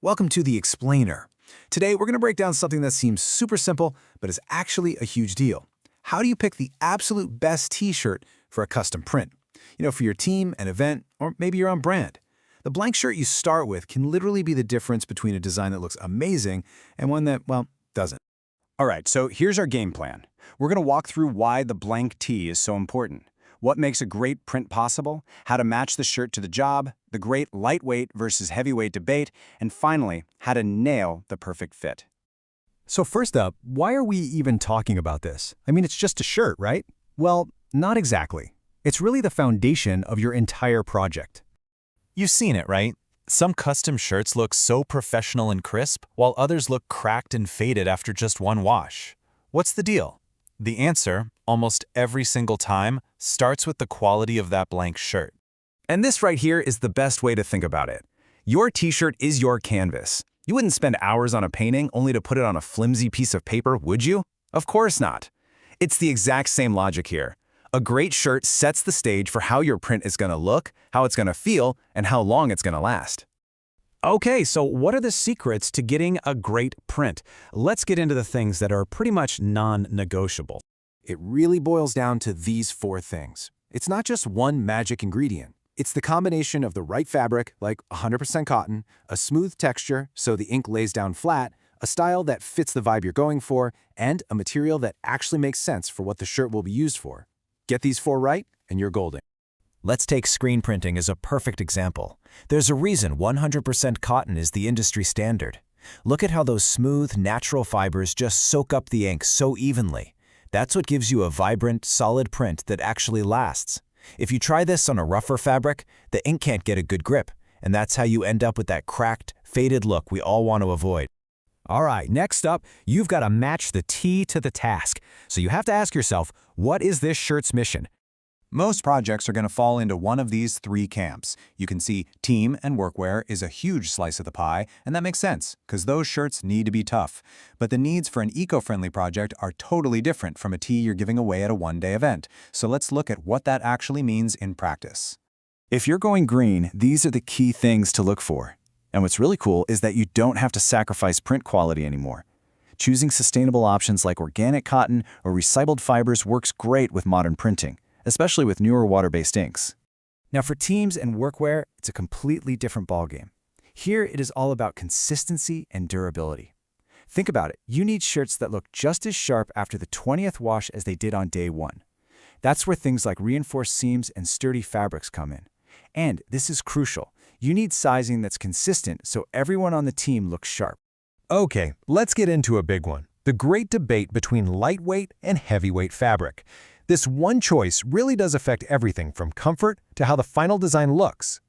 Welcome to The Explainer. Today, we're going to break down something that seems super simple, but is actually a huge deal. How do you pick the absolute best t-shirt for a custom print? For your team, an event, or maybe your own brand. The blank shirt you start with can literally be the difference between a design that looks amazing and one that, well, doesn't. All right, so here's our game plan. We're going to walk through why the blank tee is so important, what makes a great print possible, how to match the shirt to the job, the great lightweight versus heavyweight debate, and finally, how to nail the perfect fit. So first up, why are we even talking about this? I mean, it's just a shirt, right? Well, not exactly. It's really the foundation of your entire project. You've seen it, right? Some custom shirts look so professional and crisp, while others look cracked and faded after just one wash. What's the deal? The answer, almost every single time, starts with the quality of that blank shirt. And this right here is the best way to think about it. Your t-shirt is your canvas. You wouldn't spend hours on a painting only to put it on a flimsy piece of paper, would you? Of course not. It's the exact same logic here. A great shirt sets the stage for how your print is going to look, how it's going to feel, and how long it's going to last. Okay, so what are the secrets to getting a great print? Let's get into the things that are pretty much non-negotiable. It really boils down to these four things. It's not just one magic ingredient. It's the combination of the right fabric, like 100% cotton, a smooth texture so the ink lays down flat, a style that fits the vibe you're going for, and a material that actually makes sense for what the shirt will be used for. Get these four right, and you're golden. Let's take screen printing as a perfect example. There's a reason 100% cotton is the industry standard. Look at how those smooth, natural fibers just soak up the ink so evenly. That's what gives you a vibrant, solid print that actually lasts. If you try this on a rougher fabric, the ink can't get a good grip, and that's how you end up with that cracked, faded look we all want to avoid. All right, next up, you've got to match the tee to the task. So you have to ask yourself, what is this shirt's mission? Most projects are going to fall into one of these three camps. You can see team and workwear is a huge slice of the pie, and that makes sense, because those shirts need to be tough. But the needs for an eco-friendly project are totally different from a tee you're giving away at a one-day event. So let's look at what that actually means in practice. If you're going green, these are the key things to look for. And what's really cool is that you don't have to sacrifice print quality anymore. Choosing sustainable options like organic cotton or recycled fibers works great with modern printing, especially with newer water-based inks. Now for teams and workwear, it's a completely different ballgame. Here it is all about consistency and durability. Think about it, you need shirts that look just as sharp after the 20th wash as they did on day one. That's where things like reinforced seams and sturdy fabrics come in. And this is crucial. You need sizing that's consistent so everyone on the team looks sharp. Okay, let's get into a big one. The great debate between lightweight and heavyweight fabric. This one choice really does affect everything from comfort to how the final design looks.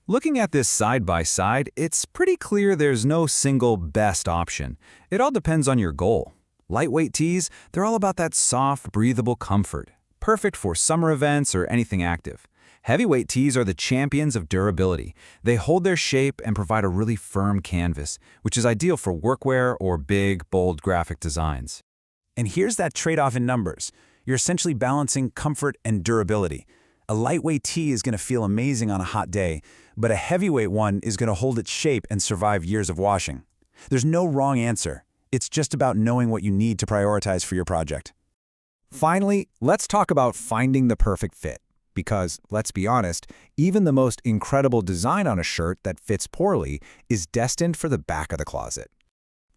Looking at this side by side, it's pretty clear there's no single best option. It all depends on your goal. Lightweight tees, they're all about that soft, breathable comfort, perfect for summer events or anything active. Heavyweight tees are the champions of durability. They hold their shape and provide a really firm canvas, which is ideal for workwear or big, bold graphic designs. And here's that trade-off in numbers. You're essentially balancing comfort and durability. A lightweight tee is going to feel amazing on a hot day, but a heavyweight one is going to hold its shape and survive years of washing. There's no wrong answer. It's just about knowing what you need to prioritize for your project. Finally, let's talk about finding the perfect fit. Because, let's be honest, even the most incredible design on a shirt that fits poorly is destined for the back of the closet.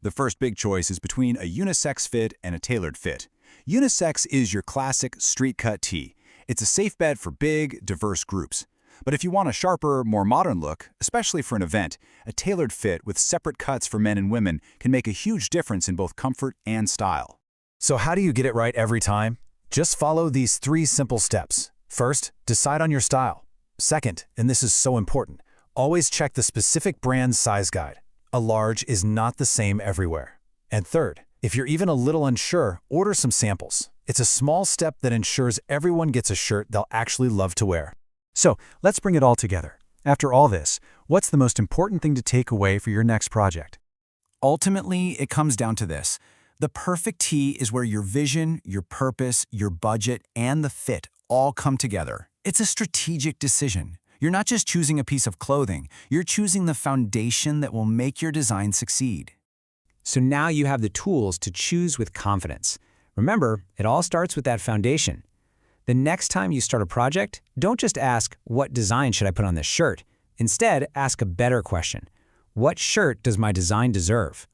The first big choice is between a unisex fit and a tailored fit. Unisex is your classic street-cut tee. It's a safe bet for big, diverse groups. But if you want a sharper, more modern look, especially for an event, a tailored fit with separate cuts for men and women can make a huge difference in both comfort and style. So how do you get it right every time? Just follow these 3 simple steps. First, decide on your style. Second, and this is so important, always check the specific brand's size guide. A large is not the same everywhere. And third, if you're even a little unsure, order some samples. It's a small step that ensures everyone gets a shirt they'll actually love to wear. So, let's bring it all together. After all this, what's the most important thing to take away for your next project? Ultimately, it comes down to this. The perfect tee is where your vision, your purpose, your budget, and the fit all come together. It's a strategic decision. You're not just choosing a piece of clothing, you're choosing the foundation that will make your design succeed. So now you have the tools to choose with confidence. Remember, it all starts with that foundation. The next time you start a project, don't just ask, what design should I put on this shirt? Instead, ask a better question. What shirt does my design deserve?